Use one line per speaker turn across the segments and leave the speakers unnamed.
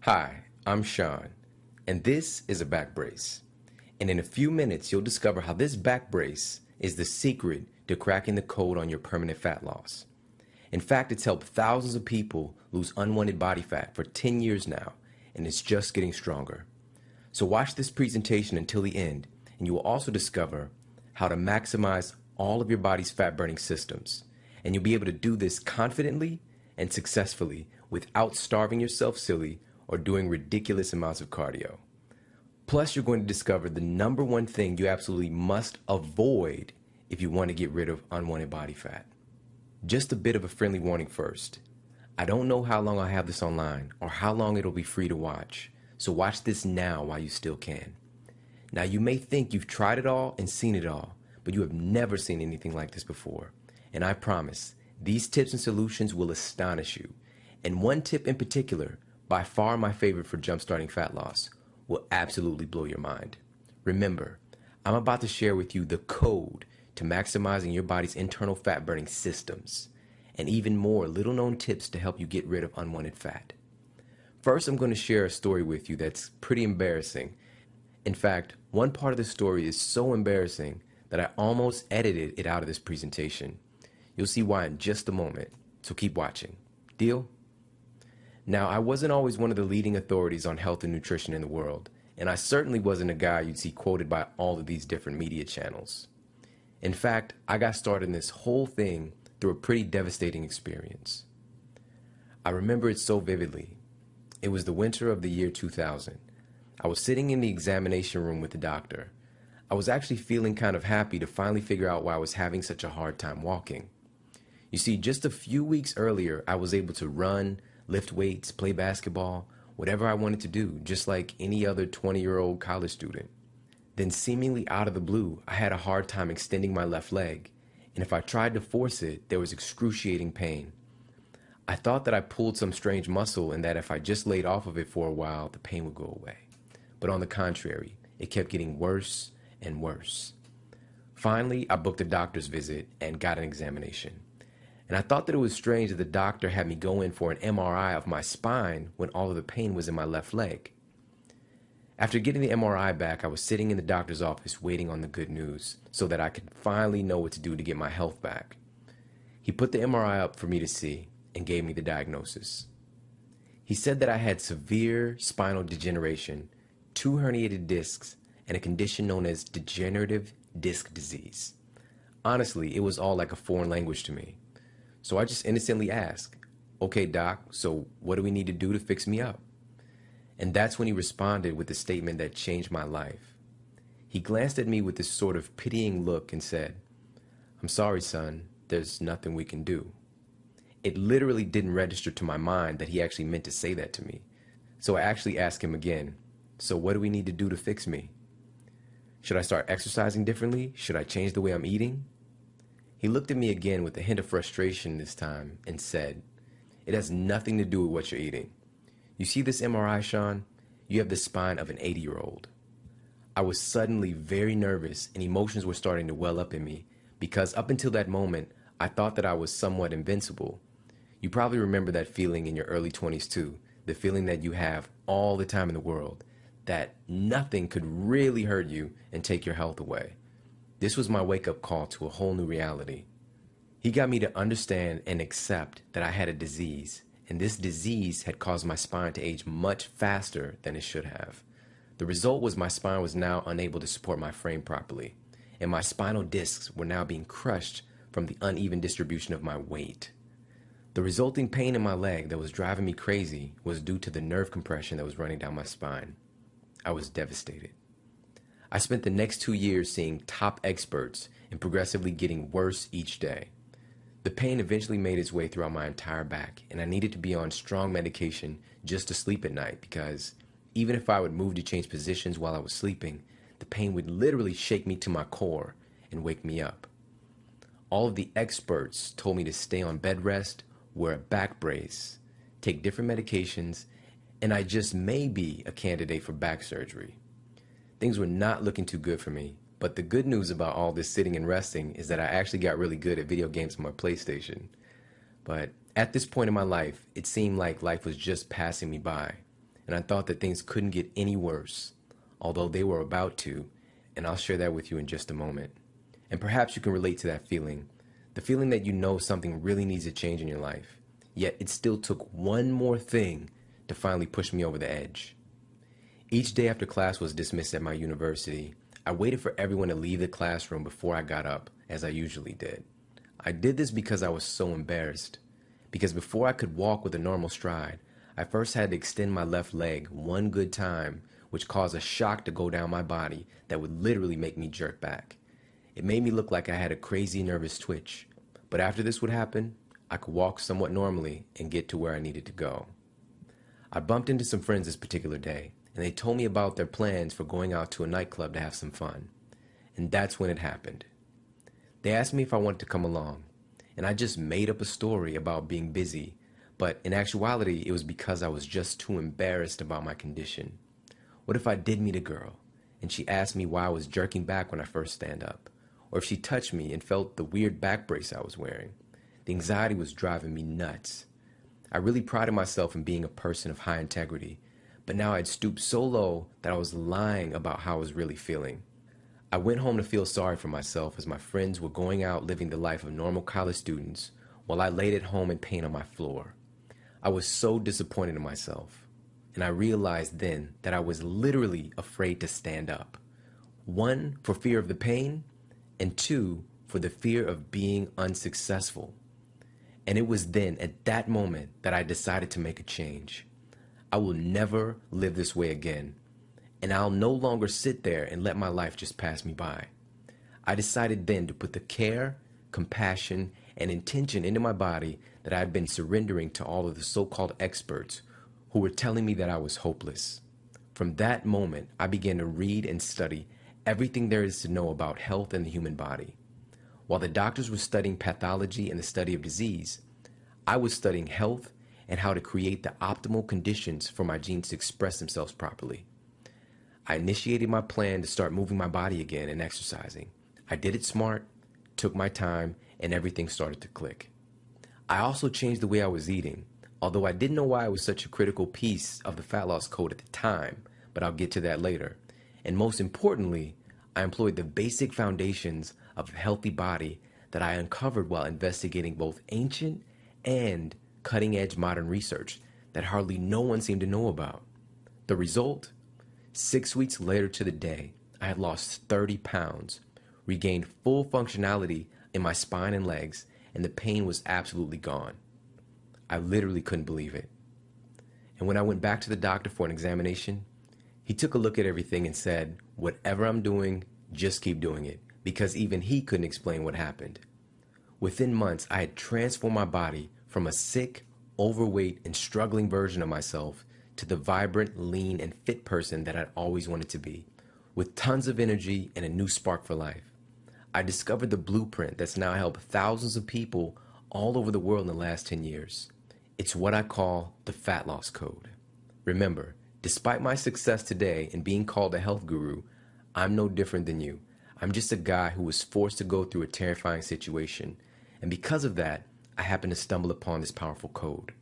Hi, I'm Sean, and this is a back brace. And in a few minutes, you'll discover how this back brace is the secret to cracking the code on your permanent fat loss. In fact, it's helped thousands of people lose unwanted body fat for 10 years now, and it's just getting stronger. So watch this presentation until the end, and you will also discover how to maximize all of your body's fat-burning systems. And you'll be able to do this confidently and successfully without starving yourself silly or doing ridiculous amounts of cardio. Plus, you're going to discover the number one thing you absolutely must avoid if you want to get rid of unwanted body fat. Just a bit of a friendly warning first. I don't know how long I'll have this online or how long it'll be free to watch, so watch this now while you still can. Now, you may think you've tried it all and seen it all, but you have never seen anything like this before. And I promise, these tips and solutions will astonish you. And one tip in particular, by far my favorite for jumpstarting fat loss, will absolutely blow your mind. Remember, I'm about to share with you the code to maximizing your body's internal fat burning systems, and even more little known tips to help you get rid of unwanted fat. First, I'm going to share a story with you that's pretty embarrassing. In fact, one part of the story is so embarrassing that I almost edited it out of this presentation. You'll see why in just a moment, so keep watching. Deal? Now, I wasn't always one of the leading authorities on health and nutrition in the world, and I certainly wasn't a guy you'd see quoted by all of these different media channels. In fact, I got started in this whole thing through a pretty devastating experience. I remember it so vividly. It was the winter of the year 2000. I was sitting in the examination room with the doctor. I was actually feeling kind of happy to finally figure out why I was having such a hard time walking. You see, just a few weeks earlier, I was able to run, lift weights, play basketball, whatever I wanted to do, just like any other 20-year-old college student. Then seemingly out of the blue, I had a hard time extending my left leg, and if I tried to force it, there was excruciating pain. I thought that I pulled some strange muscle and that if I just laid off of it for a while, the pain would go away. But on the contrary, it kept getting worse and worse. Finally, I booked a doctor's visit and got an examination. And I thought that it was strange that the doctor had me go in for an MRI of my spine when all of the pain was in my left leg. After getting the MRI back, I was sitting in the doctor's office waiting on the good news so that I could finally know what to do to get my health back. He put the MRI up for me to see and gave me the diagnosis. He said that I had severe spinal degeneration, 2 herniated discs, and a condition known as degenerative disc disease. Honestly, it was all like a foreign language to me. So I just innocently asked, "Okay, doc, so what do we need to do to fix me up?" And that's when he responded with a statement that changed my life. He glanced at me with this sort of pitying look and said, "I'm sorry, son, there's nothing we can do." It literally didn't register to my mind that he actually meant to say that to me. So I actually asked him again, "So what do we need to do to fix me? Should I start exercising differently? Should I change the way I'm eating?" He looked at me again with a hint of frustration this time and said, "It has nothing to do with what you're eating. You see this MRI, Sean? You have the spine of an 80-year-old. I was suddenly very nervous and emotions were starting to well up in me because up until that moment, I thought that I was somewhat invincible. You probably remember that feeling in your early 20s too, the feeling that you have all the time in the world, that nothing could really hurt you and take your health away. This was my wake-up call to a whole new reality. He got me to understand and accept that I had a disease, and this disease had caused my spine to age much faster than it should have. The result was my spine was now unable to support my frame properly, and my spinal discs were now being crushed from the uneven distribution of my weight. The resulting pain in my leg that was driving me crazy was due to the nerve compression that was running down my spine. I was devastated. I spent the next 2 years seeing top experts and progressively getting worse each day. The pain eventually made its way throughout my entire back, and I needed to be on strong medication just to sleep at night because even if I would move to change positions while I was sleeping, the pain would literally shake me to my core and wake me up. All of the experts told me to stay on bed rest, wear a back brace, take different medications, and I just may be a candidate for back surgery. Things were not looking too good for me, but the good news about all this sitting and resting is that I actually got really good at video games on my PlayStation. But at this point in my life, it seemed like life was just passing me by, and and I thought that things couldn't get any worse, although they were about to, and I'll share that with you in just a moment. And perhaps you can relate to that feeling, the feeling that you know something really needs to change in your life, yet it still took one more thing to finally push me over the edge. Each day after class was dismissed at my university, I waited for everyone to leave the classroom before I got up, as I usually did. I did this because I was so embarrassed. Because before I could walk with a normal stride, I first had to extend my left leg one good time, which caused a shock to go down my body that would literally make me jerk back. It made me look like I had a crazy nervous twitch, but after this would happen, I could walk somewhat normally and get to where I needed to go. I bumped into some friends this particular day, and they told me about their plans for going out to a nightclub to have some fun. And that's when it happened. They asked me if I wanted to come along, and I just made up a story about being busy, but in actuality, it was because I was just too embarrassed about my condition. What if I did meet a girl, and she asked me why I was jerking back when I first stand up? Or if she touched me and felt the weird back brace I was wearing? The anxiety was driving me nuts. I really prided myself in being a person of high integrity, but now I'd stooped so low that I was lying about how I was really feeling. I went home to feel sorry for myself as my friends were going out living the life of normal college students while I laid at home in pain on my floor. I was so disappointed in myself, and I realized then that I was literally afraid to stand up. One, for fear of the pain, and two, for the fear of being unsuccessful. And it was then, at that moment, that I decided to make a change. I will never live this way again, and I'll no longer sit there and let my life just pass me by. I decided then to put the care, compassion, and intention into my body that I had been surrendering to all of the so-called experts who were telling me that I was hopeless. From that moment, I began to read and study everything there is to know about health and the human body. While the doctors were studying pathology and the study of disease, I was studying health and how to create the optimal conditions for my genes to express themselves properly. I initiated my plan to start moving my body again and exercising. I did it smart, took my time, and everything started to click. I also changed the way I was eating, although I didn't know why it was such a critical piece of the fat loss code at the time, but I'll get to that later. And most importantly, I employed the basic foundations of a healthy body that I uncovered while investigating both ancient and cutting-edge modern research that hardly no one seemed to know about. The result? 6 weeks later to the day, I had lost 30 pounds, regained full functionality in my spine and legs, and the pain was absolutely gone. I literally couldn't believe it. And when I went back to the doctor for an examination, he took a look at everything and said, "Whatever I'm doing, just keep doing it," because even he couldn't explain what happened. Within months, I had transformed my body from a sick, overweight, and struggling version of myself to the vibrant, lean, and fit person that I'd always wanted to be, with tons of energy and a new spark for life. I discovered the blueprint that's now helped thousands of people all over the world in the last 10 years. It's what I call the Fat Loss Code. Remember, despite my success today in being called a health guru, I'm no different than you. I'm just a guy who was forced to go through a terrifying situation, and because of that, I happened to stumble upon this powerful code.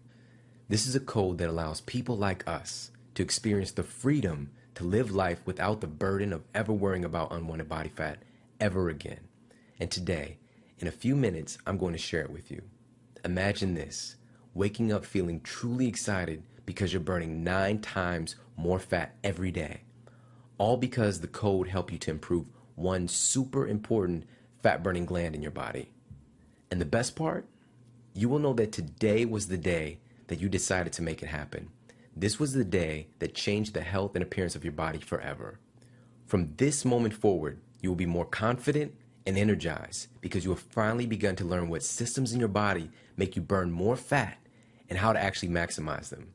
This is a code that allows people like us to experience the freedom to live life without the burden of ever worrying about unwanted body fat ever again. And today, in a few minutes, I'm going to share it with you. Imagine this, waking up feeling truly excited because you're burning 9 times more fat every day. All because the code helped you to improve one super important fat-burning gland in your body. And the best part? You will know that today was the day that you decided to make it happen. This was the day that changed the health and appearance of your body forever. From this moment forward, you will be more confident and energized because you have finally begun to learn what systems in your body make you burn more fat and how to actually maximize them.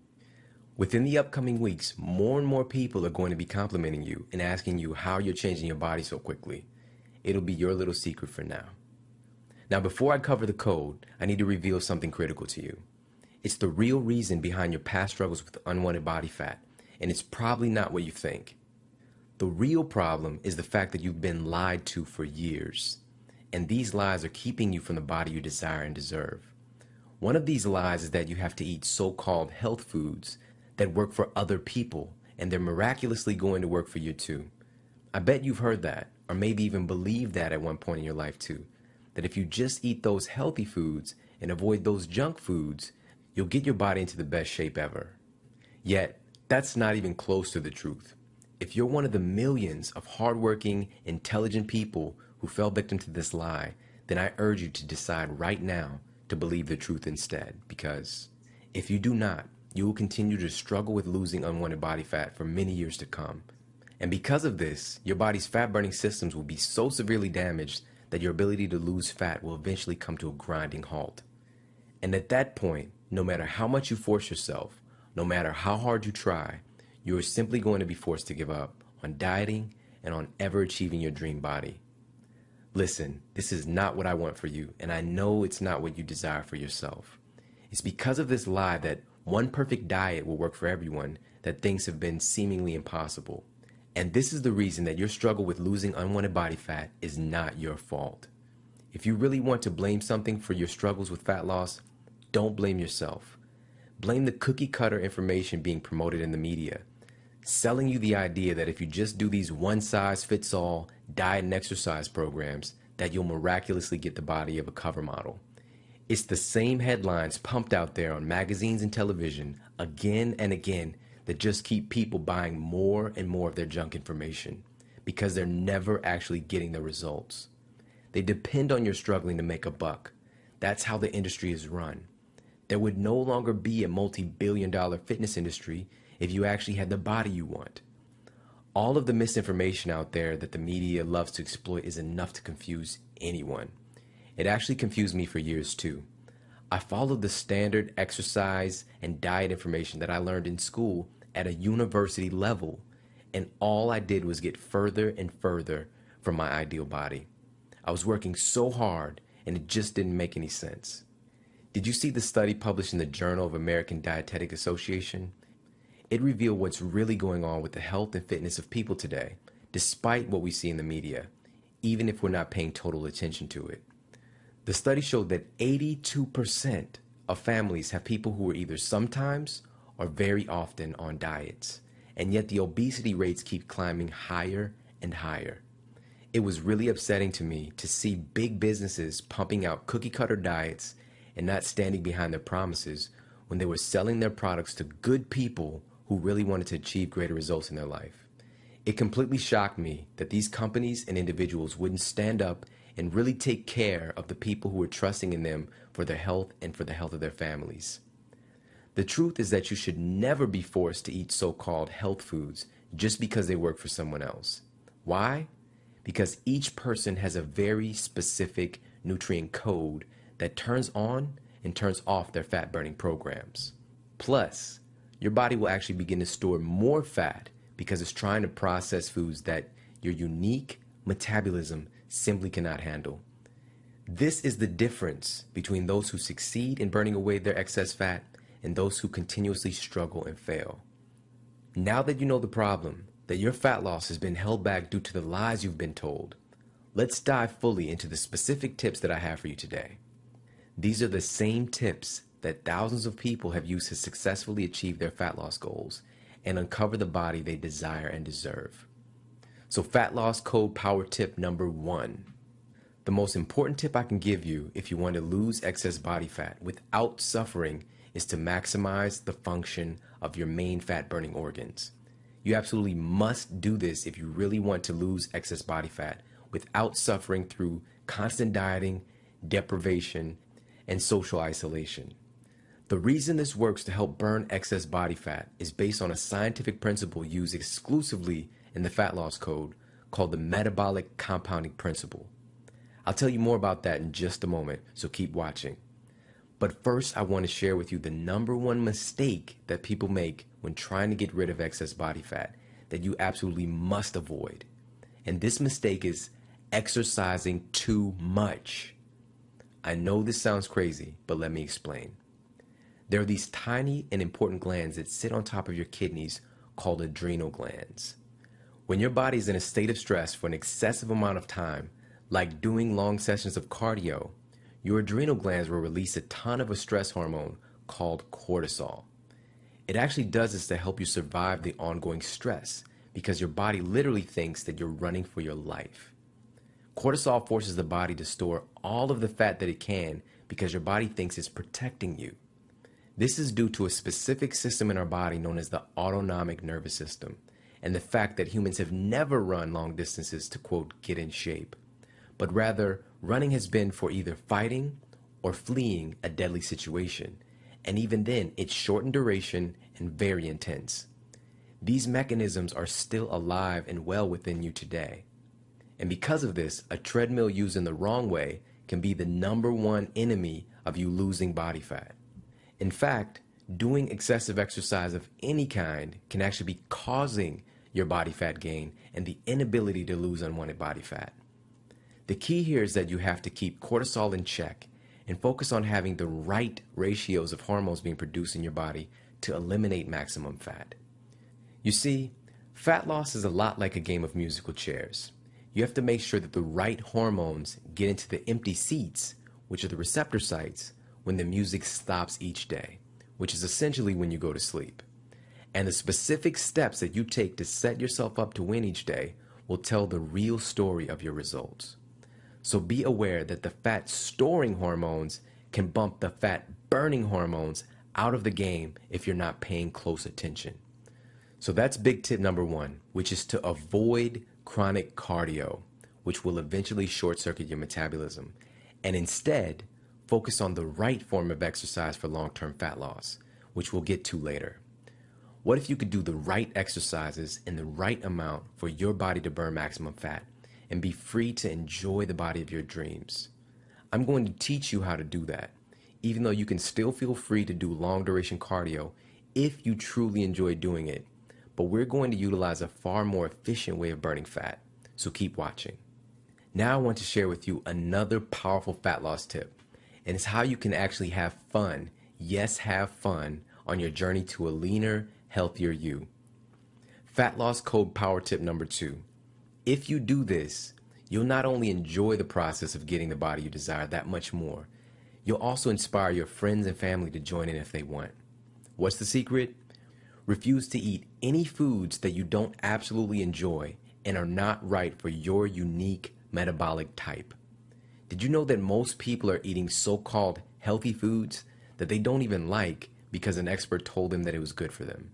Within the upcoming weeks, more and more people are going to be complimenting you and asking you how you're changing your body so quickly. It'll be your little secret for now. Now, before I cover the code, I need to reveal something critical to you. It's the real reason behind your past struggles with unwanted body fat, and it's probably not what you think. The real problem is the fact that you've been lied to for years, and these lies are keeping you from the body you desire and deserve. One of these lies is that you have to eat so-called health foods that work for other people, and they're miraculously going to work for you too. I bet you've heard that, or maybe even believed that at one point in your life too, that if you just eat those healthy foods and avoid those junk foods, you'll get your body into the best shape ever. Yet, that's not even close to the truth. If you're one of the millions of hardworking, intelligent people who fell victim to this lie, then I urge you to decide right now to believe the truth instead, because if you do not, you will continue to struggle with losing unwanted body fat for many years to come. And because of this, your body's fat-burning systems will be so severely damaged that your ability to lose fat will eventually come to a grinding halt. And at that point, no matter how much you force yourself, no matter how hard you try, you are simply going to be forced to give up on dieting and on ever achieving your dream body. Listen, this is not what I want for you, and I know it's not what you desire for yourself. It's because of this lie that one perfect diet will work for everyone that things have been seemingly impossible. And this is the reason that your struggle with losing unwanted body fat is not your fault. If you really want to blame something for your struggles with fat loss, don't blame yourself. Blame the cookie cutter information being promoted in the media, selling you the idea that if you just do these one-size-fits-all diet and exercise programs, that you'll miraculously get the body of a cover model. It's the same headlines pumped out there on magazines and television again and again that just keep people buying more and more of their junk information because they're never actually getting the results. They depend on your struggling to make a buck. That's how the industry is run. There would no longer be a multi-billion-dollar fitness industry if you actually had the body you want. All of the misinformation out there that the media loves to exploit is enough to confuse anyone. It actually confused me for years too. I followed the standard exercise and diet information that I learned in school at a university level, and all I did was get further and further from my ideal body. I was working so hard, and it just didn't make any sense. Did you see the study published in the Journal of American Dietetic Association? It revealed what's really going on with the health and fitness of people today, despite what we see in the media, even if we're not paying total attention to it. The study showed that 82% of families have people who are either sometimes or very often on diets, and yet the obesity rates keep climbing higher and higher. It was really upsetting to me to see big businesses pumping out cookie-cutter diets and not standing behind their promises when they were selling their products to good people who really wanted to achieve greater results in their life. It completely shocked me that these companies and individuals wouldn't stand up and really take care of the people who are trusting in them for their health and for the health of their families. The truth is that you should never be forced to eat so-called health foods just because they work for someone else. Why? Because each person has a very specific nutrient code that turns on and turns off their fat-burning programs. Plus, your body will actually begin to store more fat because it's trying to process foods that your unique metabolism simply cannot handle. This is the difference between those who succeed in burning away their excess fat and those who continuously struggle and fail. Now that you know the problem, that your fat loss has been held back due to the lies you've been told, let's dive fully into the specific tips that I have for you today. These are the same tips that thousands of people have used to successfully achieve their fat loss goals and uncover the body they desire and deserve. So fat loss code power tip number 1. The most important tip I can give you if you want to lose excess body fat without suffering is to maximize the function of your main fat burning organs. You absolutely must do this if you really want to lose excess body fat without suffering through constant dieting, deprivation, and social isolation. The reason this works to help burn excess body fat is based on a scientific principle used exclusively in the fat loss code called the metabolic compounding principle. I'll tell you more about that in just a moment, so keep watching. But first, I want to share with you the number one mistake that people make when trying to get rid of excess body fat that you absolutely must avoid. And this mistake is exercising too much. I know this sounds crazy, but let me explain. There are these tiny and important glands that sit on top of your kidneys called adrenal glands. When your body is in a state of stress for an excessive amount of time, like doing long sessions of cardio, your adrenal glands will release a ton of a stress hormone called cortisol. It actually does this to help you survive the ongoing stress because your body literally thinks that you're running for your life. Cortisol forces the body to store all of the fat that it can because your body thinks it's protecting you. This is due to a specific system in our body known as the autonomic nervous system, and the fact that humans have never run long distances to, quote, get in shape, but rather running has been for either fighting or fleeing a deadly situation, and even then it's short in duration and very intense. These mechanisms are still alive and well within you today. And because of this, a treadmill used in the wrong way can be the #1 enemy of you losing body fat. In fact, doing excessive exercise of any kind can actually be causing your body fat gain and the inability to lose unwanted body fat. The key here is that you have to keep cortisol in check and focus on having the right ratios of hormones being produced in your body to eliminate maximum fat. You see, fat loss is a lot like a game of musical chairs. You have to make sure that the right hormones get into the empty seats, which are the receptor sites, when the music stops each day, which is essentially when you go to sleep. And the specific steps that you take to set yourself up to win each day will tell the real story of your results. So be aware that the fat storing hormones can bump the fat burning hormones out of the game if you're not paying close attention. So that's big tip #1, which is to avoid chronic cardio, which will eventually short circuit your metabolism, and instead focus on the right form of exercise for long-term fat loss, which we'll get to later. What if you could do the right exercises in the right amount for your body to burn maximum fat and be free to enjoy the body of your dreams? I'm going to teach you how to do that, even though you can still feel free to do long duration cardio if you truly enjoy doing it. But we're going to utilize a far more efficient way of burning fat, so keep watching. Now I want to share with you another powerful fat loss tip, and it's how you can actually have fun, yes, have fun, on your journey to a leaner, healthier you. Fat loss code power tip #2. If you do this, you'll not only enjoy the process of getting the body you desire that much more, you'll also inspire your friends and family to join in if they want. What's the secret? Refuse to eat any foods that you don't absolutely enjoy and are not right for your unique metabolic type. Did you know that most people are eating so-called healthy foods that they don't even like because an expert told them that it was good for them?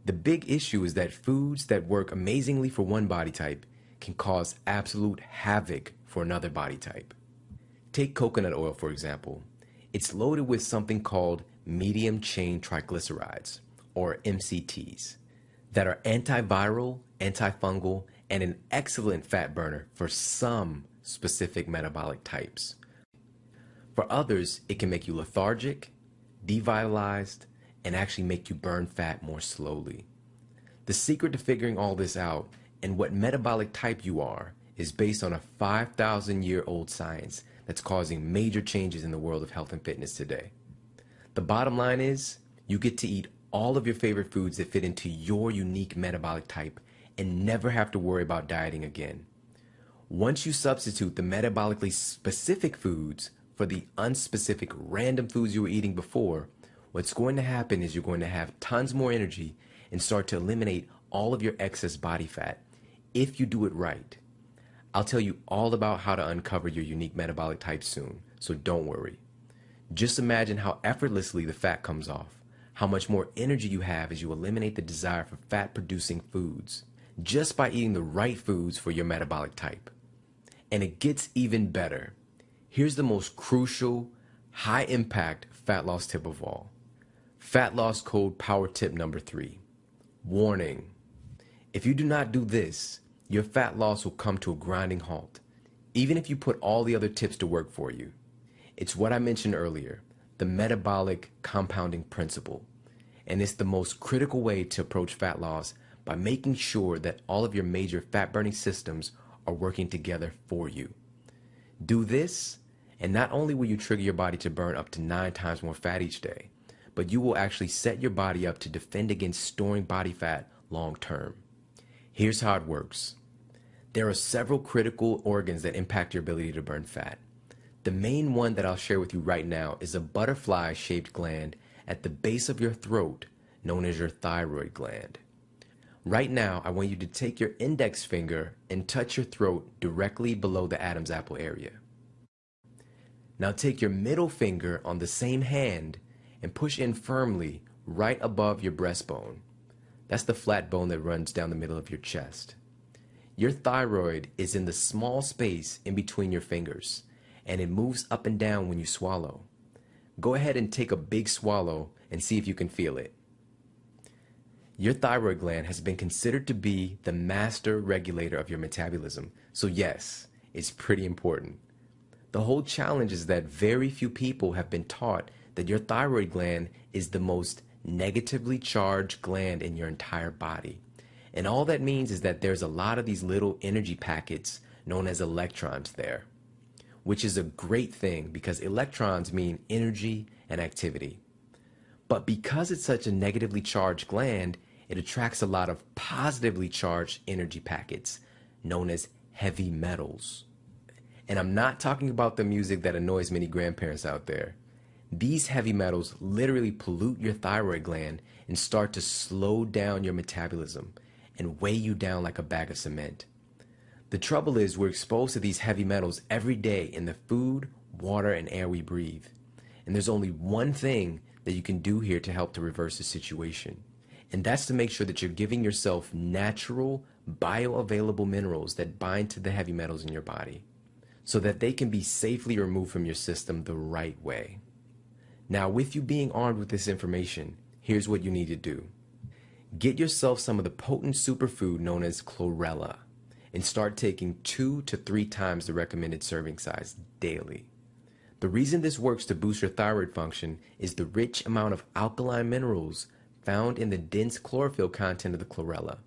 The big issue is that foods that work amazingly for one body type can cause absolute havoc for another body type. Take coconut oil, for example. It's loaded with something called medium chain triglycerides, or MCTs, that are antiviral, antifungal, and an excellent fat burner for some specific metabolic types. For others, it can make you lethargic, devitalized, and actually make you burn fat more slowly. The secret to figuring all this out and what metabolic type you are is based on a 5,000-year-old science that's causing major changes in the world of health and fitness today. The bottom line is, you get to eat all of your favorite foods that fit into your unique metabolic type and never have to worry about dieting again. Once you substitute the metabolically specific foods for the unspecific random foods you were eating before, what's going to happen is you're going to have tons more energy and start to eliminate all of your excess body fat if you do it right. I'll tell you all about how to uncover your unique metabolic type soon, so don't worry. Just imagine how effortlessly the fat comes off, how much more energy you have as you eliminate the desire for fat-producing foods, just by eating the right foods for your metabolic type. And it gets even better. Here's the most crucial, high-impact fat loss tip of all. Fat loss code power tip #3. Warning. If you do not do this, your fat loss will come to a grinding halt, even if you put all the other tips to work for you. It's what I mentioned earlier, the metabolic compounding principle. And it's the most critical way to approach fat loss by making sure that all of your major fat-burning systems are working together for you. Do this, and not only will you trigger your body to burn up to 9 times more fat each day, but you will actually set your body up to defend against storing body fat long term. Here's how it works. There are several critical organs that impact your ability to burn fat. The main one that I'll share with you right now is a butterfly-shaped gland at the base of your throat known as your thyroid gland. Right now, I want you to take your index finger and touch your throat directly below the Adam's apple area. Now take your middle finger on the same hand and push in firmly right above your breastbone. That's the flat bone that runs down the middle of your chest. Your thyroid is in the small space in between your fingers, and it moves up and down when you swallow. Go ahead and take a big swallow and see if you can feel it. Your thyroid gland has been considered to be the master regulator of your metabolism, so yes, it's pretty important. The whole challenge is that very few people have been taught that your thyroid gland is the most negatively charged gland in your entire body. And all that means is that there's a lot of these little energy packets known as electrons there, which is a great thing because electrons mean energy and activity. But because it's such a negatively charged gland, it attracts a lot of positively charged energy packets known as heavy metals. And I'm not talking about the music that annoys many grandparents out there. These heavy metals literally pollute your thyroid gland and start to slow down your metabolism and weigh you down like a bag of cement. The trouble is we're exposed to these heavy metals every day in the food, water, and air we breathe. And there's only one thing that you can do here to help to reverse the situation. And that's to make sure that you're giving yourself natural, bioavailable minerals that bind to the heavy metals in your body so that they can be safely removed from your system the right way. Now, with you being armed with this information, here's what you need to do. Get yourself some of the potent superfood known as chlorella and start taking 2 to 3 times the recommended serving size daily. The reason this works to boost your thyroid function is the rich amount of alkaline minerals found in the dense chlorophyll content of the chlorella.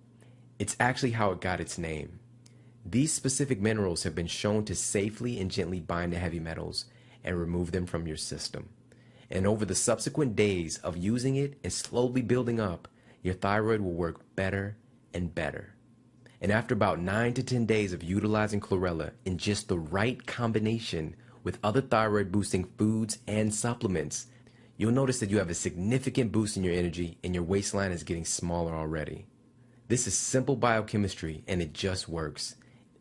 It's actually how it got its name. These specific minerals have been shown to safely and gently bind to heavy metals and remove them from your system. And over the subsequent days of using it and slowly building up, your thyroid will work better and better. And after about 9 to 10 days of utilizing chlorella in just the right combination with other thyroid boosting foods and supplements, you'll notice that you have a significant boost in your energy and your waistline is getting smaller already. This is simple biochemistry and it just works.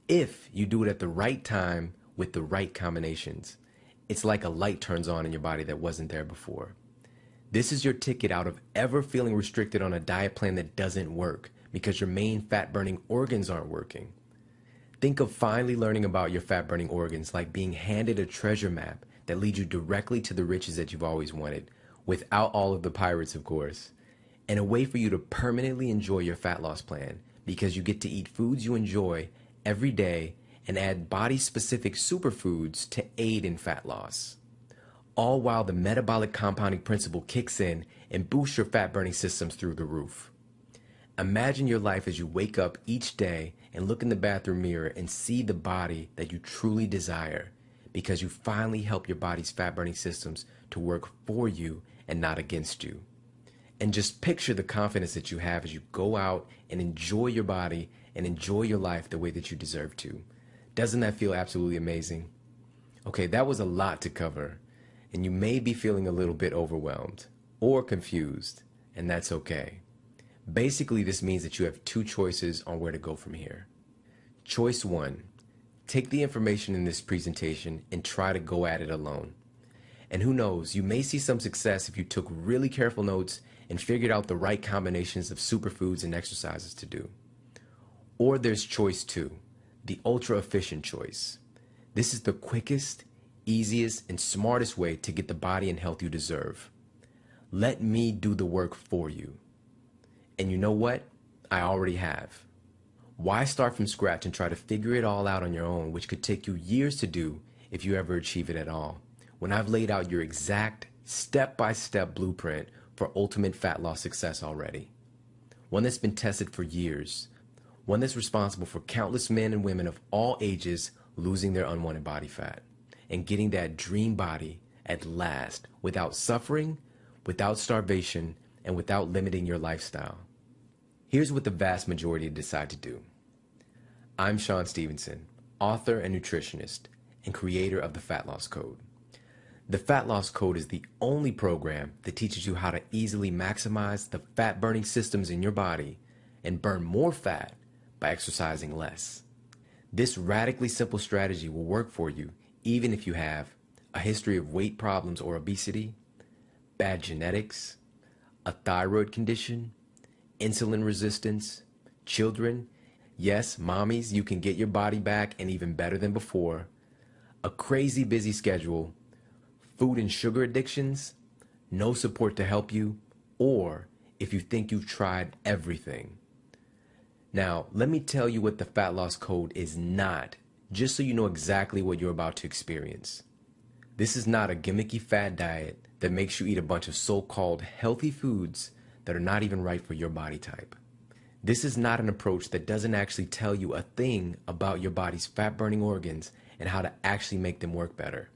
If you do it at the right time with the right combinations, it's like a light turns on in your body that wasn't there before. This is your ticket out of ever feeling restricted on a diet plan that doesn't work because your main fat-burning organs aren't working. Think of finally learning about your fat-burning organs like being handed a treasure map that leads you directly to the riches that you've always wanted, without all of the pirates, of course, and a way for you to permanently enjoy your fat loss plan because you get to eat foods you enjoy every day and add body-specific superfoods to aid in fat loss, all while the metabolic compounding principle kicks in and boosts your fat-burning systems through the roof. Imagine your life as you wake up each day and look in the bathroom mirror and see the body that you truly desire because you finally help your body's fat-burning systems to work for you and not against you. And just picture the confidence that you have as you go out and enjoy your body and enjoy your life the way that you deserve to. Doesn't that feel absolutely amazing? Okay, that was a lot to cover, and you may be feeling a little bit overwhelmed or confused, and that's okay. Basically, this means that you have 2 choices on where to go from here. Choice 1, take the information in this presentation and try to go at it alone. And who knows, you may see some success if you took really careful notes and figured out the right combinations of superfoods and exercises to do. Or there's choice 2, the ultra efficient choice. This is the quickest, easiest, and smartest way to get the body and health you deserve. Let me do the work for you. And you know what? I already have. Why start from scratch and try to figure it all out on your own, which could take you years to do if you ever achieve it at all, when I've laid out your exact step-by-step blueprint for ultimate fat loss success already? One that's been tested for years. One that's responsible for countless men and women of all ages losing their unwanted body fat and getting that dream body at last without suffering, without starvation, and without limiting your lifestyle. Here's what the vast majority decide to do. I'm Shawn Stevenson, author and nutritionist and creator of the Fat Loss Code. The Fat Loss Code is the only program that teaches you how to easily maximize the fat burning systems in your body and burn more fat by exercising less. This radically simple strategy will work for you even if you have a history of weight problems or obesity, bad genetics, a thyroid condition, insulin resistance, children, yes, mommies, you can get your body back and even better than before, a crazy busy schedule, food and sugar addictions, no support to help you, or if you think you've tried everything. Now, let me tell you what the Fat Loss Code is not, just so you know exactly what you're about to experience. This is not a gimmicky fad diet that makes you eat a bunch of so-called healthy foods that are not even right for your body type. This is not an approach that doesn't actually tell you a thing about your body's fat-burning organs and how to actually make them work better.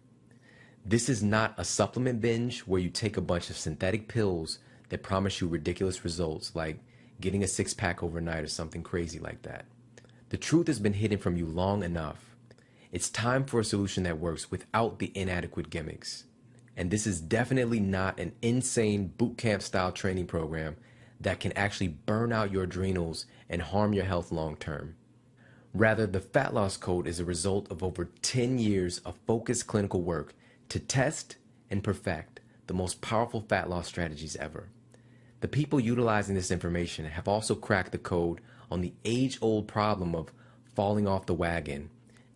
This is not a supplement binge where you take a bunch of synthetic pills that promise you ridiculous results like getting a six-pack overnight or something crazy like that. The truth has been hidden from you long enough. It's time for a solution that works without the inadequate gimmicks. And this is definitely not an insane boot camp style training program that can actually burn out your adrenals and harm your health long term. Rather, the Fat Loss Code is a result of over 10 years of focused clinical work to test and perfect the most powerful fat loss strategies ever. The people utilizing this information have also cracked the code on the age-old problem of falling off the wagon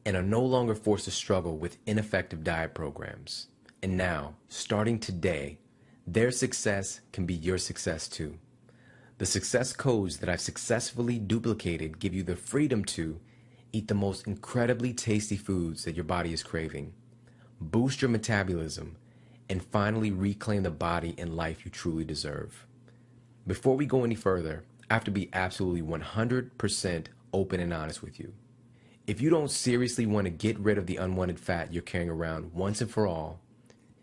and are no longer forced to struggle with ineffective diet programs. And now, starting today, their success can be your success too. The success codes that I've successfully duplicated give you the freedom to eat the most incredibly tasty foods that your body is craving, boost your metabolism, and finally reclaim the body and life you truly deserve. Before we go any further, I have to be absolutely 100% open and honest with you. If you don't seriously want to get rid of the unwanted fat you're carrying around once and for all,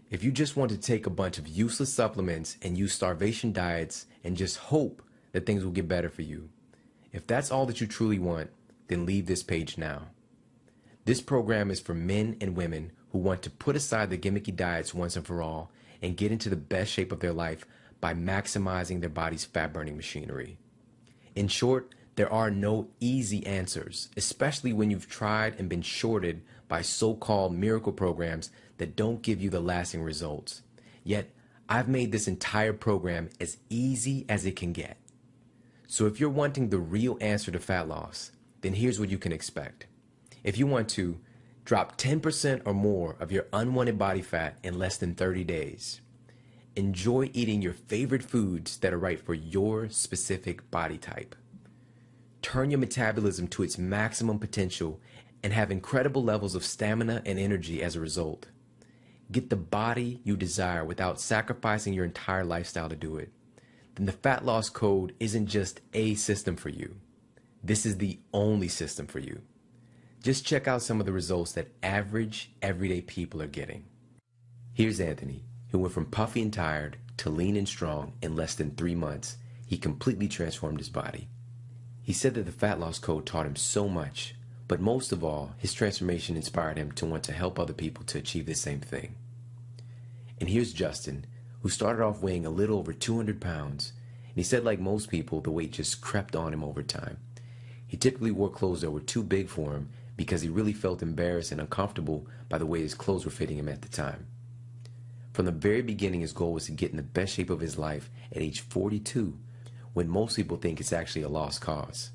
if you just want to take a bunch of useless supplements and use starvation diets and just hope that things will get better for you, if that's all that you truly want, then leave this page now. This program is for men and women who want to put aside the gimmicky diets once and for all and get into the best shape of their life by maximizing their body's fat-burning machinery. In short, there are no easy answers, especially when you've tried and been shorted by so-called miracle programs that don't give you the lasting results. Yet, I've made this entire program as easy as it can get. So if you're wanting the real answer to fat loss, then here's what you can expect. If you want to drop 10% or more of your unwanted body fat in less than 30 days, enjoy eating your favorite foods that are right for your specific body type, turn your metabolism to its maximum potential and have incredible levels of stamina and energy as a result, get the body you desire without sacrificing your entire lifestyle to do it, then the Fat Loss Code isn't just a system for you. This is the only system for you. Just check out some of the results that average, everyday people are getting. Here's Anthony, who went from puffy and tired to lean and strong in less than 3 months. He completely transformed his body. He said that the Fat Loss Code taught him so much, but most of all, his transformation inspired him to want to help other people to achieve the same thing. And here's Justin, who started off weighing a little over 200 pounds, and he said like most people, the weight just crept on him over time. He typically wore clothes that were too big for him because he really felt embarrassed and uncomfortable by the way his clothes were fitting him at the time. From the very beginning, his goal was to get in the best shape of his life at age 42, when most people think it's actually a lost cause.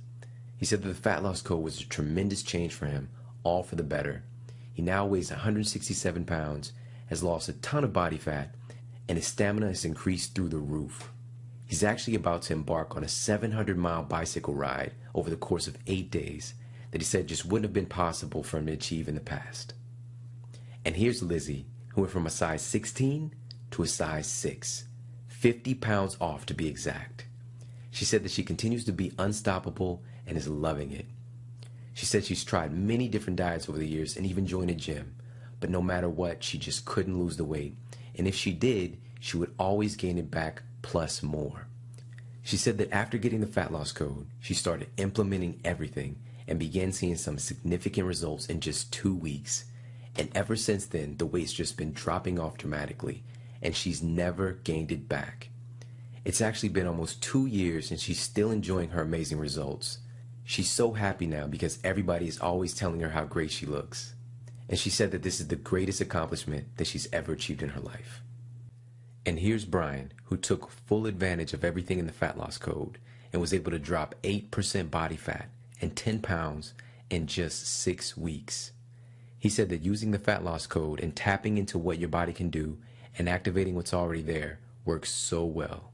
He said that the Fat Loss Code was a tremendous change for him, all for the better. He now weighs 167 pounds, has lost a ton of body fat, and his stamina has increased through the roof. He's actually about to embark on a 700-mile bicycle ride over the course of 8 days that he said just wouldn't have been possible for him to achieve in the past. And here's Lizzie, who went from a size 16 to a size 6, 50 pounds off to be exact. She said that she continues to be unstoppable and is loving it. She said she's tried many different diets over the years and even joined a gym, but no matter what, she just couldn't lose the weight. And if she did, she would always gain it back plus more. She said that after getting the Fat Loss Code, she started implementing everything and began seeing some significant results in just 2 weeks. And ever since then, the weight's just been dropping off dramatically, and she's never gained it back. It's actually been almost 2 years, and she's still enjoying her amazing results. She's so happy now because everybody is always telling her how great she looks. And she said that this is the greatest accomplishment that she's ever achieved in her life. And here's Brian, who took full advantage of everything in the fat loss code and was able to drop 8% body fat and 10 pounds in just 6 weeks. He said that using the fat loss code and tapping into what your body can do and activating what's already there works so well.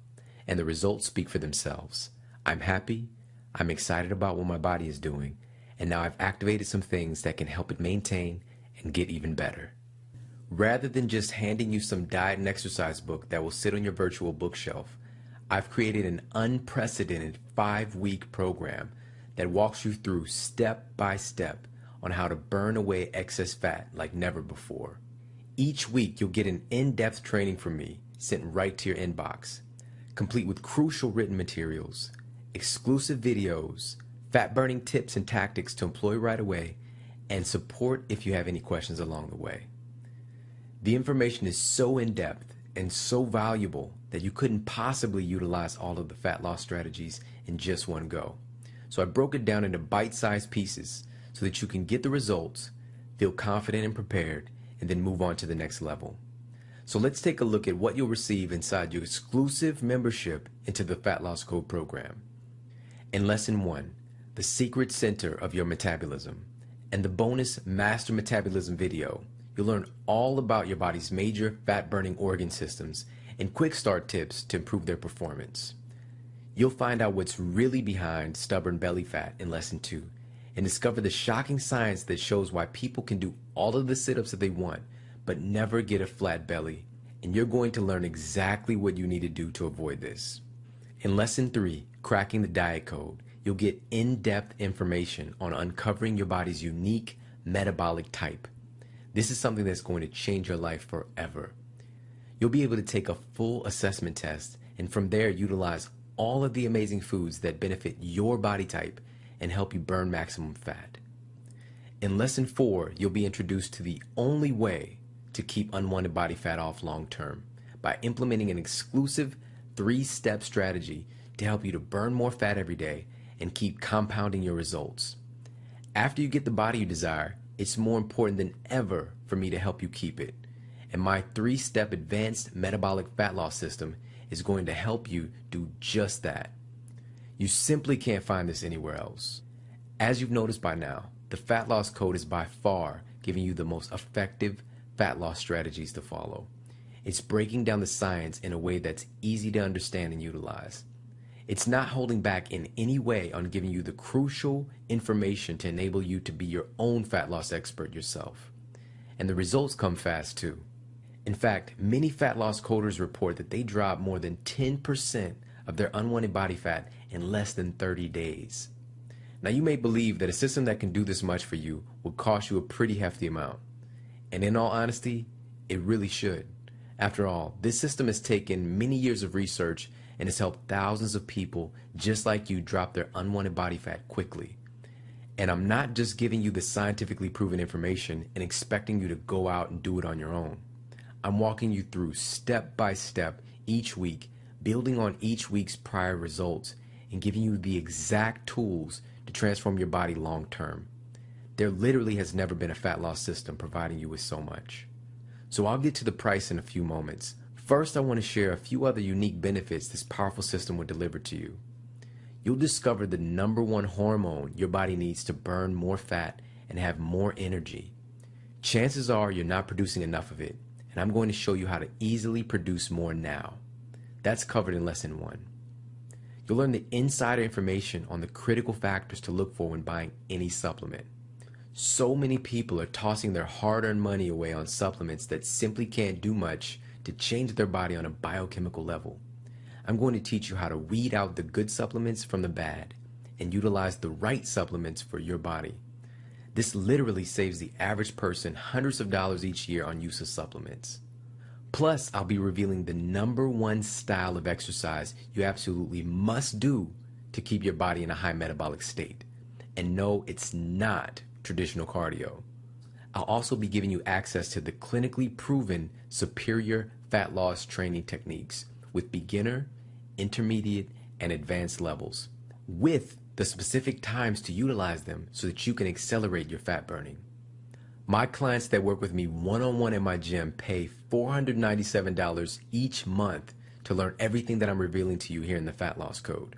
And the results speak for themselves. I'm happy, I'm excited about what my body is doing, and now I've activated some things that can help it maintain and get even better. Rather than just handing you some diet and exercise book that will sit on your virtual bookshelf, I've created an unprecedented 5-week program that walks you through step by step on how to burn away excess fat like never before. Each week you'll get an in-depth training from me sent right to your inbox, complete with crucial written materials, exclusive videos, fat-burning tips and tactics to employ right away, and support if you have any questions along the way. The information is so in-depth and so valuable that you couldn't possibly utilize all of the fat loss strategies in just one go. So I broke it down into bite-sized pieces so that you can get the results, feel confident and prepared, and then move on to the next level. So let's take a look at what you'll receive inside your exclusive membership into the Fat Loss Code program. In Lesson 1, the secret center of your metabolism, and the bonus Master Metabolism video, you'll learn all about your body's major fat-burning organ systems and quick start tips to improve their performance. You'll find out what's really behind stubborn belly fat in Lesson 2 and discover the shocking science that shows why people can do all of the sit-ups that they want but never get a flat belly, and you're going to learn exactly what you need to do to avoid this. In Lesson 3, Cracking the Diet Code, you'll get in-depth information on uncovering your body's unique metabolic type. This is something that's going to change your life forever. You'll be able to take a full assessment test and from there utilize all of the amazing foods that benefit your body type and help you burn maximum fat. In Lesson 4, you'll be introduced to the only way to keep unwanted body fat off long term by implementing an exclusive 3-step strategy to help you to burn more fat every day and keep compounding your results. After you get the body you desire, it's more important than ever for me to help you keep it. And my 3-step advanced metabolic fat loss system is going to help you do just that. You simply can't find this anywhere else. As you've noticed by now, the Fat Loss Code is by far giving you the most effective fat loss strategies to follow. It's breaking down the science in a way that's easy to understand and utilize. It's not holding back in any way on giving you the crucial information to enable you to be your own fat loss expert yourself. And the results come fast too. In fact, many fat loss coders report that they drop more than 10% of their unwanted body fat in less than 30 days. Now you may believe that a system that can do this much for you would cost you a pretty hefty amount. And in all honesty, it really should. After all, this system has taken many years of research and has helped thousands of people just like you drop their unwanted body fat quickly. And I'm not just giving you the scientifically proven information and expecting you to go out and do it on your own. I'm walking you through step by step each week, building on each week's prior results and giving you the exact tools to transform your body long term. There literally has never been a fat loss system providing you with so much. So I'll get to the price in a few moments. First, I want to share a few other unique benefits this powerful system will deliver to you. You'll discover the #1 hormone your body needs to burn more fat and have more energy. Chances are you're not producing enough of it, and I'm going to show you how to easily produce more now. That's covered in Lesson 1. You'll learn the insider information on the critical factors to look for when buying any supplement. So many people are tossing their hard-earned money away on supplements that simply can't do much to change their body on a biochemical level. I'm going to teach you how to weed out the good supplements from the bad and utilize the right supplements for your body. This literally saves the average person hundreds of dollars each year on use of supplements. Plus, I'll be revealing the #1 style of exercise you absolutely must do to keep your body in a high metabolic state. And no, it's not traditional cardio. I'll also be giving you access to the clinically proven superior fat loss training techniques with beginner, intermediate, and advanced levels, with the specific times to utilize them so that you can accelerate your fat burning. My clients that work with me one-on-one in my gym pay $497 each month to learn everything that I'm revealing to you here in the Fat Loss Code.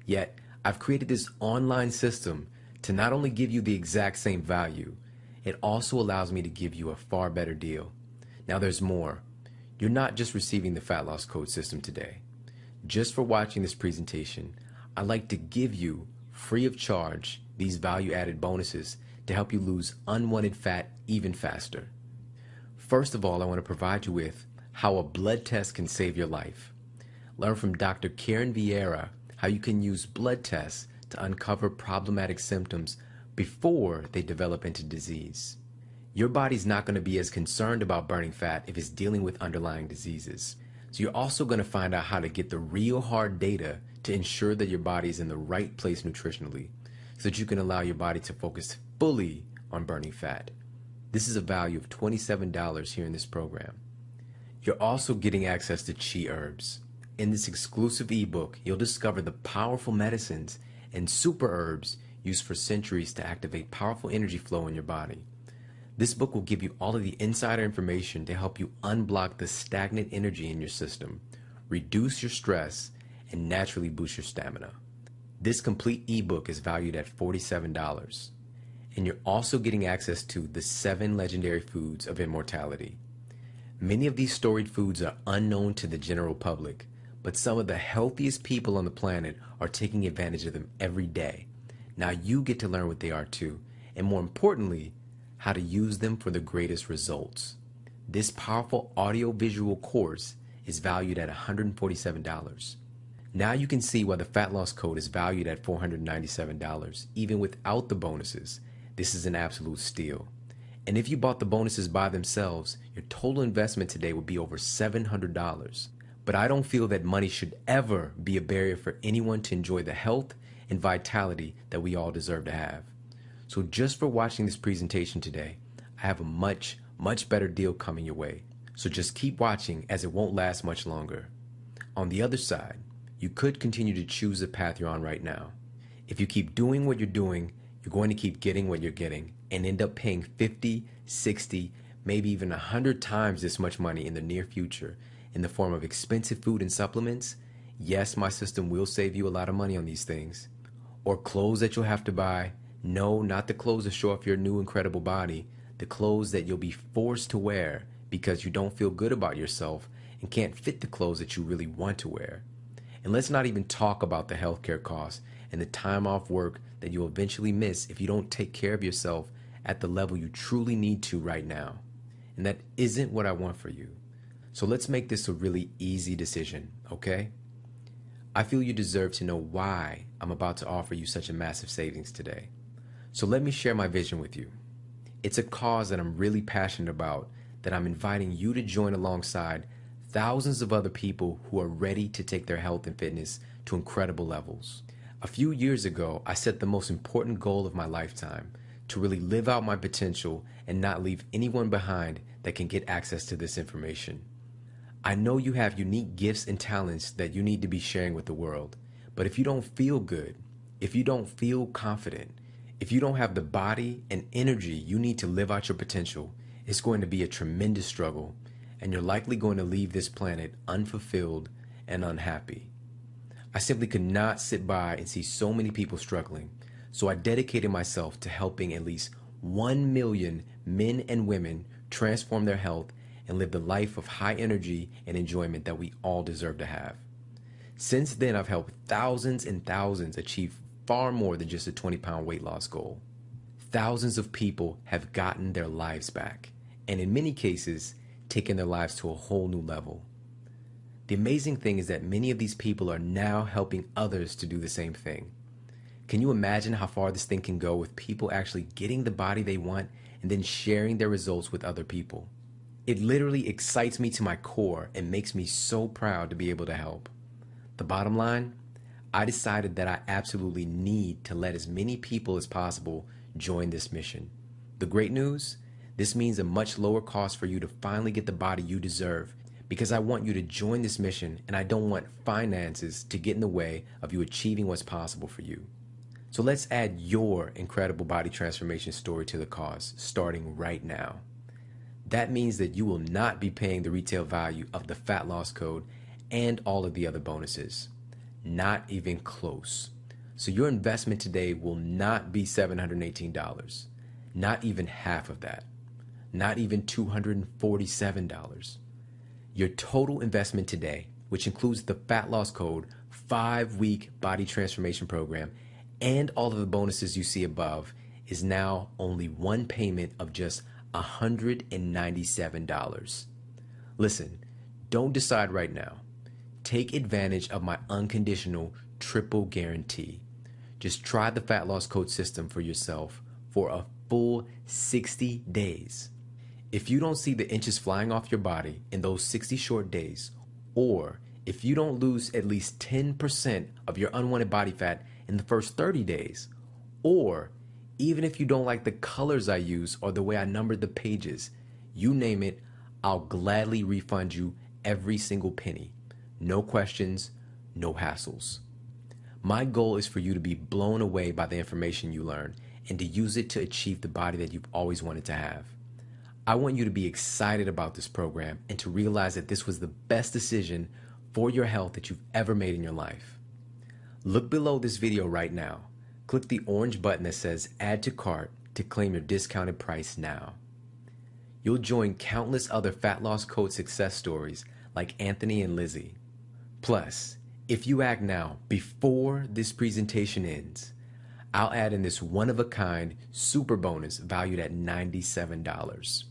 Yet, I've created this online system to not only give you the exact same value, it also allows me to give you a far better deal. Now there's more. You're not just receiving the Fat Loss Code system today. Just for watching this presentation, I'd like to give you, free of charge, these value-added bonuses to help you lose unwanted fat even faster. First of all, I want to provide you with how a blood test can save your life. Learn from Dr. Karen Vieira how you can use blood tests to uncover problematic symptoms before they develop into disease. Your body's not going to be as concerned about burning fat if it's dealing with underlying diseases. So you're also going to find out how to get the real hard data to ensure that your body is in the right place nutritionally so that you can allow your body to focus fully on burning fat. This is a value of $27 here in this program. You're also getting access to Chi Herbs. In this exclusive ebook, you'll discover the powerful medicines and super herbs used for centuries to activate powerful energy flow in your body. This book will give you all of the insider information to help you unblock the stagnant energy in your system, reduce your stress, and naturally boost your stamina. This complete ebook is valued at $47. And you're also getting access to the 7 legendary foods of immortality. Many of these storied foods are unknown to the general public, but some of the healthiest people on the planet are taking advantage of them every day. Now you get to learn what they are too, and more importantly, how to use them for the greatest results. This powerful audio-visual course is valued at $147. Now you can see why the Fat Loss Code is valued at $497, even without the bonuses. This is an absolute steal. And if you bought the bonuses by themselves, your total investment today would be over $700. But I don't feel that money should ever be a barrier for anyone to enjoy the health and vitality that we all deserve to have. So just for watching this presentation today, I have a much better deal coming your way. So just keep watching as it won't last much longer. On the other side, you could continue to choose the path you're on right now. If you keep doing what you're doing, you're going to keep getting what you're getting and end up paying 50, 60, maybe even 100 times this much money in the near future in the form of expensive food and supplements. Yes, my system will save you a lot of money on these things. Or clothes that you'll have to buy. No, not the clothes to show off your new incredible body. The clothes that you'll be forced to wear because you don't feel good about yourself and can't fit the clothes that you really want to wear. And let's not even talk about the healthcare costs and the time off work that you'll eventually miss if you don't take care of yourself at the level you truly need to right now. And that isn't what I want for you. So let's make this a really easy decision, okay? I feel you deserve to know why I'm about to offer you such a massive savings today. So let me share my vision with you. It's a cause that I'm really passionate about, that I'm inviting you to join alongside thousands of other people who are ready to take their health and fitness to incredible levels. A few years ago, I set the most important goal of my lifetime, to really live out my potential and not leave anyone behind that can get access to this information. I know you have unique gifts and talents that you need to be sharing with the world, but if you don't feel good, if you don't feel confident, if you don't have the body and energy you need to live out your potential, it's going to be a tremendous struggle, and you're likely going to leave this planet unfulfilled and unhappy. I simply could not sit by and see so many people struggling, so I dedicated myself to helping at least 1 million men and women transform their health and live the life of high energy and enjoyment that we all deserve to have. Since then, I've helped thousands and thousands achieve far more than just a 20-pound weight loss goal. Thousands of people have gotten their lives back, and in many cases, taken their lives to a whole new level. The amazing thing is that many of these people are now helping others to do the same thing. Can you imagine how far this thing can go with people actually getting the body they want and then sharing their results with other people? It literally excites me to my core and makes me so proud to be able to help. The bottom line, I decided that I absolutely need to let as many people as possible join this mission. The great news, This means a much lower cost for you to finally get the body you deserve, because I want you to join this mission and I don't want finances to get in the way of you achieving what's possible for you. So let's add your incredible body transformation story to the cause, starting right now. That means that you will not be paying the retail value of the fat loss code and all of the other bonuses. Not even close. So your investment today will not be $718. Not even half of that. Not even $247. Your total investment today, which includes the fat loss code, 5-week body transformation program, and all of the bonuses you see above, is now only one payment of just $197. Listen, don't decide right now. Take advantage of my unconditional triple guarantee. Just try the fat loss code system for yourself for a full 60 days. If you don't see the inches flying off your body in those 60 short days, or if you don't lose at least 10% of your unwanted body fat in the first 30 days, or even if you don't like the colors I use or the way I numbered the pages, you name it, I'll gladly refund you every single penny. No questions, no hassles. My goal is for you to be blown away by the information you learn and to use it to achieve the body that you've always wanted to have. I want you to be excited about this program and to realize that this was the best decision for your health that you've ever made in your life. Look below this video right now. Click the orange button that says Add to Cart to claim your discounted price now. You'll join countless other fat loss code success stories like Anthony and Lizzie. Plus, if you act now before this presentation ends, I'll add in this one-of-a-kind super bonus valued at $97.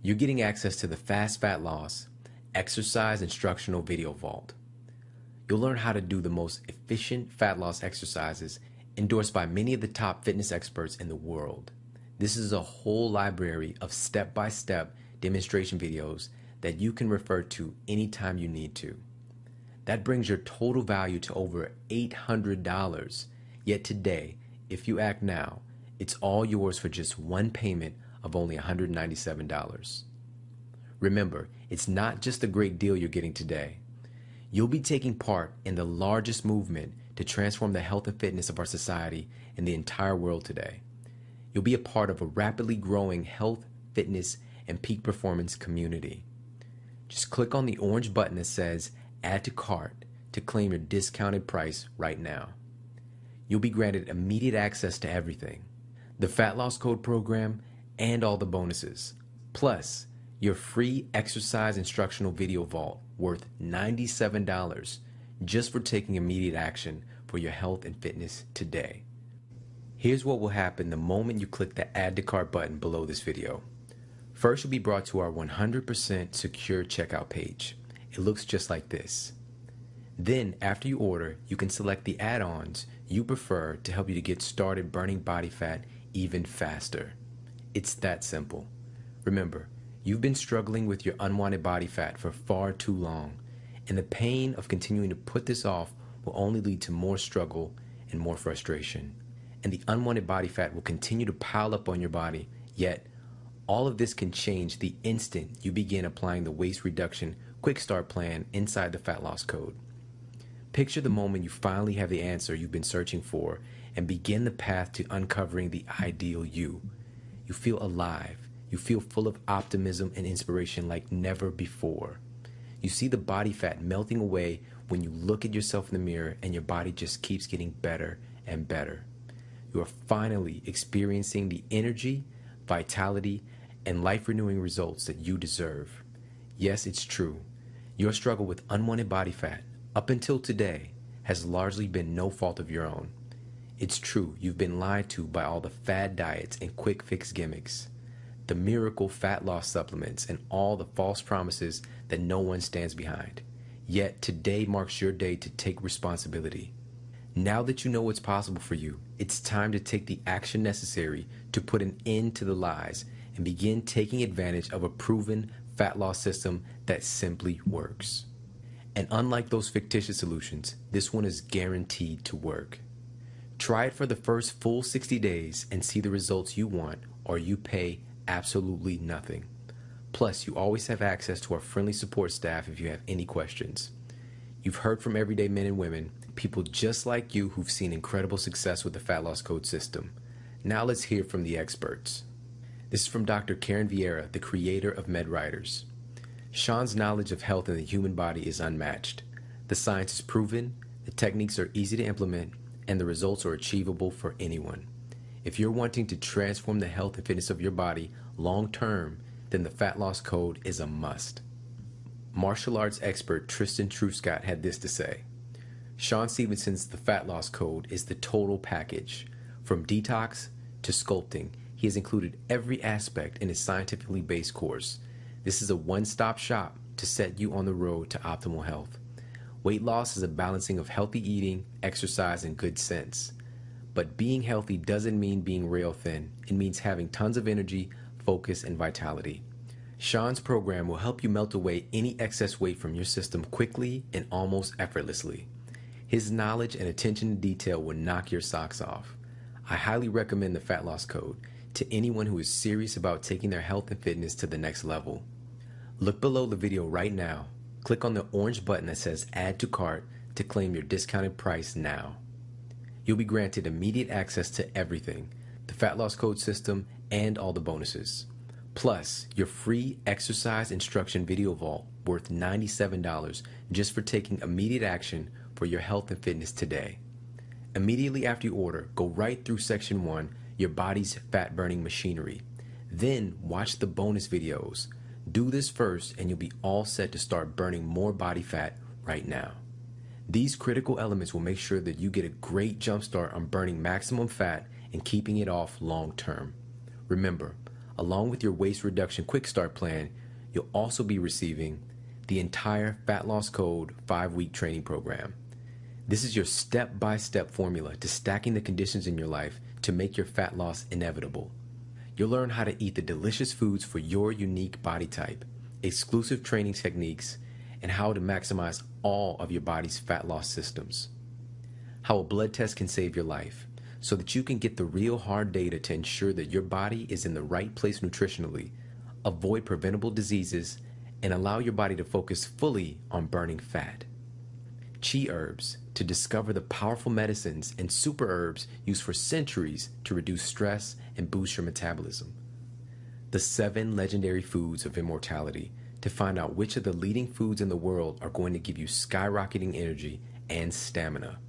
You're getting access to the Fast Fat Loss Exercise Instructional Video Vault. You'll learn how to do the most efficient fat loss exercises endorsed by many of the top fitness experts in the world. This is a whole library of step-by-step demonstration videos that you can refer to anytime you need to. That brings your total value to over $800. Yet today, if you act now, it's all yours for just one payment of only $197. Remember, it's not just a great deal you're getting today. You'll be taking part in the largest movement to transform the health and fitness of our society and the entire world today. You'll be a part of a rapidly growing health, fitness, and peak performance community. Just click on the orange button that says Add to Cart to claim your discounted price right now. You'll be granted immediate access to everything, the Fat Loss Code program and all the bonuses, plus your free exercise instructional video vault worth $97 just for taking immediate action for your health and fitness today. Here's what will happen the moment you click the Add to Cart button below this video. First, you'll be brought to our 100% secure checkout page. It looks just like this. Then, after you order, you can select the add-ons you prefer to help you to get started burning body fat even faster. It's that simple. Remember, you've been struggling with your unwanted body fat for far too long, and the pain of continuing to put this off will only lead to more struggle and more frustration. And the unwanted body fat will continue to pile up on your body, yet all of this can change the instant you begin applying the waist reduction quick start plan inside the Fat Loss Code. Picture the moment you finally have the answer you've been searching for and begin the path to uncovering the ideal you. You feel alive. You feel full of optimism and inspiration like never before. You see the body fat melting away when you look at yourself in the mirror and your body just keeps getting better and better. You are finally experiencing the energy, vitality, and life-renewing results that you deserve. Yes, it's true. Your struggle with unwanted body fat up until today has largely been no fault of your own. It's true, you've been lied to by all the fad diets and quick fix gimmicks, the miracle fat loss supplements, and all the false promises that no one stands behind. Yet today marks your day to take responsibility. Now that you know what's possible for you, it's time to take the action necessary to put an end to the lies and begin taking advantage of a proven fat loss system that simply works. And unlike those fictitious solutions, this one is guaranteed to work. Try it for the first full 60 days and see the results you want, or you pay absolutely nothing. Plus, you always have access to our friendly support staff if you have any questions. You've heard from everyday men and women, people just like you who've seen incredible success with the Fat Loss Code system. Now let's hear from the experts. This is from Dr. Karen Vieira, the creator of MedRiders. Sean's knowledge of health in the human body is unmatched. The science is proven, the techniques are easy to implement, and the results are achievable for anyone. If you're wanting to transform the health and fitness of your body long term, then the Fat Loss Code is a must. Martial arts expert Tristan Truscott had this to say. Sean Stephenson's The Fat Loss Code is the total package. From detox to sculpting, he has included every aspect in his scientifically based course. This is a one-stop shop to set you on the road to optimal health. Weight loss is a balancing of healthy eating, exercise, and good sense. But being healthy doesn't mean being rail thin. It means having tons of energy, focus, and vitality. Sean's program will help you melt away any excess weight from your system quickly and almost effortlessly. His knowledge and attention to detail will knock your socks off. I highly recommend the Fat Loss Code to anyone who is serious about taking their health and fitness to the next level. Look below the video right now. Click on the orange button that says Add to Cart to claim your discounted price now. You'll be granted immediate access to everything, the Fat Loss Code system, and all the bonuses. Plus, your free exercise instruction video vault worth $97 just for taking immediate action for your health and fitness today. Immediately after you order, go right through Section 1, your body's fat-burning machinery. Then watch the bonus videos. Do this first and you'll be all set to start burning more body fat right now. These critical elements will make sure that you get a great jump start on burning maximum fat and keeping it off long term. Remember, along with your waist reduction quick start plan, you'll also be receiving the entire Fat Loss Code 5-week training program. This is your step-by-step formula to stacking the conditions in your life to make your fat loss inevitable. You'll learn how to eat the delicious foods for your unique body type, exclusive training techniques, and how to maximize all of your body's fat loss systems. How a blood test can save your life, so that you can get the real hard data to ensure that your body is in the right place nutritionally, avoid preventable diseases, and allow your body to focus fully on burning fat. Chi herbs to discover the powerful medicines and super herbs used for centuries to reduce stress and boost your metabolism. The 7 legendary foods of immortality to find out which of the leading foods in the world are going to give you skyrocketing energy and stamina.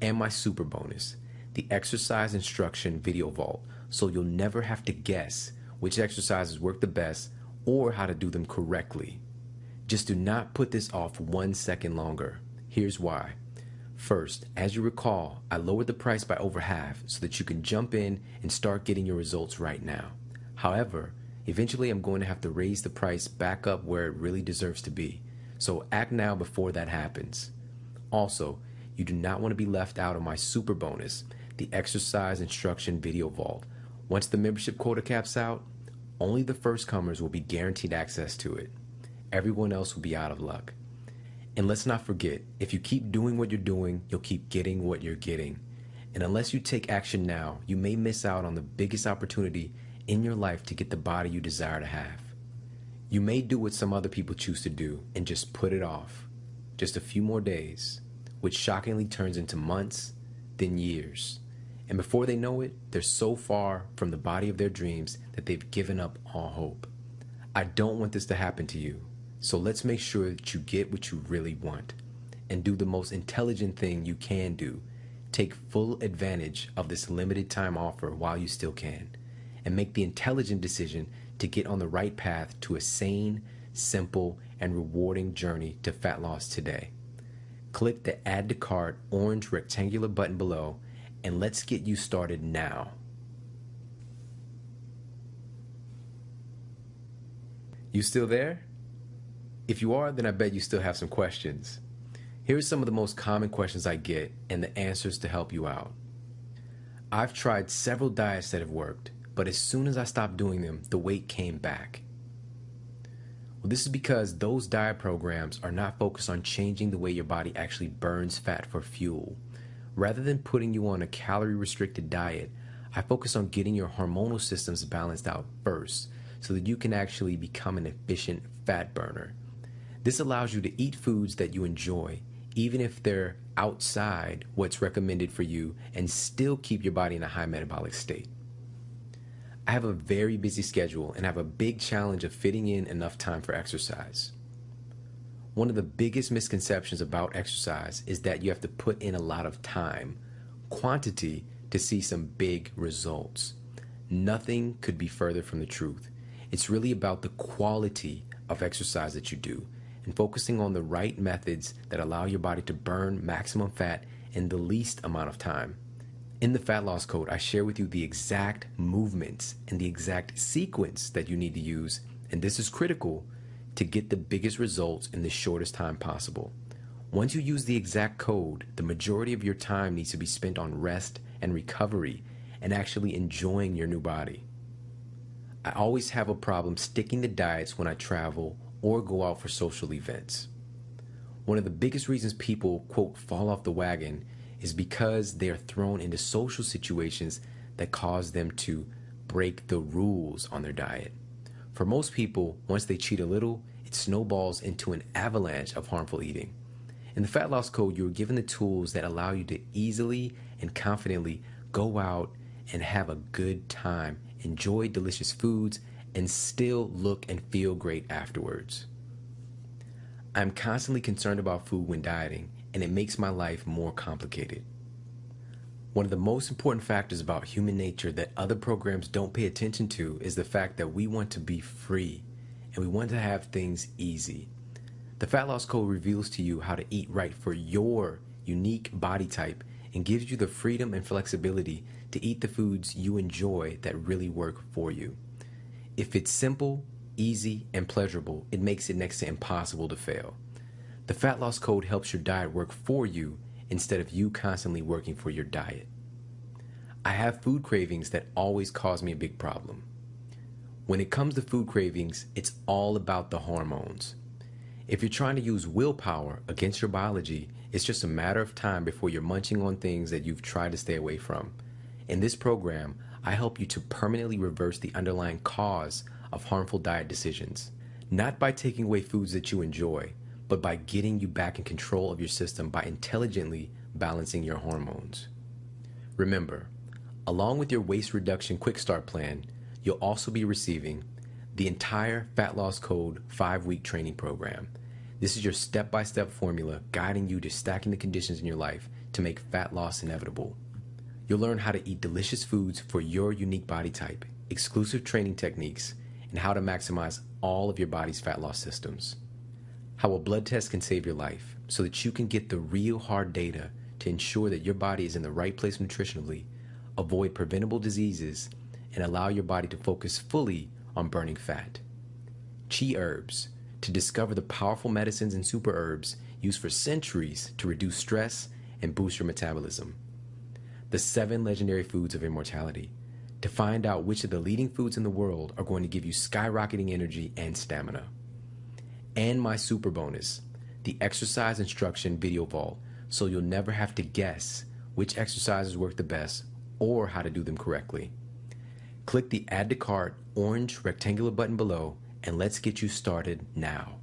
And my super bonus, the exercise instruction video vault, so you'll never have to guess which exercises work the best or how to do them correctly. Just do not put this off 1 second longer. Here's why. First, as you recall, I lowered the price by over half so that you can jump in and start getting your results right now. However, eventually I'm going to have to raise the price back up where it really deserves to be. So act now before that happens. Also, you do not want to be left out of my super bonus, the exercise instruction video vault. Once the membership quota caps out, only the first comers will be guaranteed access to it. Everyone else will be out of luck. And let's not forget, if you keep doing what you're doing, you'll keep getting what you're getting. And unless you take action now, you may miss out on the biggest opportunity in your life to get the body you desire to have. You may do what some other people choose to do and just put it off. Just a few more days, which shockingly turns into months, then years. And before they know it, they're so far from the body of their dreams that they've given up all hope. I don't want this to happen to you. So let's make sure that you get what you really want and do the most intelligent thing you can do. Take full advantage of this limited time offer while you still can and make the intelligent decision to get on the right path to a sane, simple, and rewarding journey to fat loss today. Click the Add to Cart orange rectangular button below and let's get you started now. You still there? If you are, then I bet you still have some questions. Here are some of the most common questions I get and the answers to help you out. I've tried several diets that have worked, but as soon as I stopped doing them, the weight came back. Well, this is because those diet programs are not focused on changing the way your body actually burns fat for fuel. Rather than putting you on a calorie-restricted diet, I focus on getting your hormonal systems balanced out first so that you can actually become an efficient fat burner. This allows you to eat foods that you enjoy, even if they're outside what's recommended for you, and still keep your body in a high metabolic state. I have a very busy schedule and have a big challenge of fitting in enough time for exercise. One of the biggest misconceptions about exercise is that you have to put in a lot of time, quantity, to see some big results. Nothing could be further from the truth. It's really about the quality of exercise that you do and focusing on the right methods that allow your body to burn maximum fat in the least amount of time. In the Fat Loss Code, I share with you the exact movements and the exact sequence that you need to use, and this is critical to get the biggest results in the shortest time possible. Once you use the exact code, the majority of your time needs to be spent on rest and recovery and actually enjoying your new body. I always have a problem sticking to diets when I travel or go out for social events. One of the biggest reasons people, quote, fall off the wagon is because they are thrown into social situations that cause them to break the rules on their diet. For most people, once they cheat a little, it snowballs into an avalanche of harmful eating. In the Fat Loss Code, you are given the tools that allow you to easily and confidently go out and have a good time, enjoy delicious foods, and still look and feel great afterwards. I'm constantly concerned about food when dieting, and it makes my life more complicated. One of the most important factors about human nature that other programs don't pay attention to is the fact that we want to be free and we want to have things easy. The Fat Loss Code reveals to you how to eat right for your unique body type and gives you the freedom and flexibility to eat the foods you enjoy that really work for you. If it's simple, easy, and pleasurable, it makes it next to impossible to fail. The Fat Loss Code helps your diet work for you instead of you constantly working for your diet. I have food cravings that always cause me a big problem. When it comes to food cravings, it's all about the hormones. If you're trying to use willpower against your biology, it's just a matter of time before you're munching on things that you've tried to stay away from. In this program, I help you to permanently reverse the underlying cause of harmful diet decisions, not by taking away foods that you enjoy, but by getting you back in control of your system by intelligently balancing your hormones. Remember, along with your waist reduction quick start plan, you'll also be receiving the entire Fat Loss Code 5-week training program. This is your step-by-step formula guiding you to stacking the conditions in your life to make fat loss inevitable. You'll learn how to eat delicious foods for your unique body type, exclusive training techniques, and how to maximize all of your body's fat loss systems. How a blood test can save your life so that you can get the real hard data to ensure that your body is in the right place nutritionally, avoid preventable diseases, and allow your body to focus fully on burning fat. Chi herbs, to discover the powerful medicines and super herbs used for centuries to reduce stress and boost your metabolism. The 7 legendary foods of immortality, to find out which of the leading foods in the world are going to give you skyrocketing energy and stamina. And my super bonus, the exercise instruction video vault, so you'll never have to guess which exercises work the best or how to do them correctly. Click the Add to Cart orange rectangular button below and let's get you started now.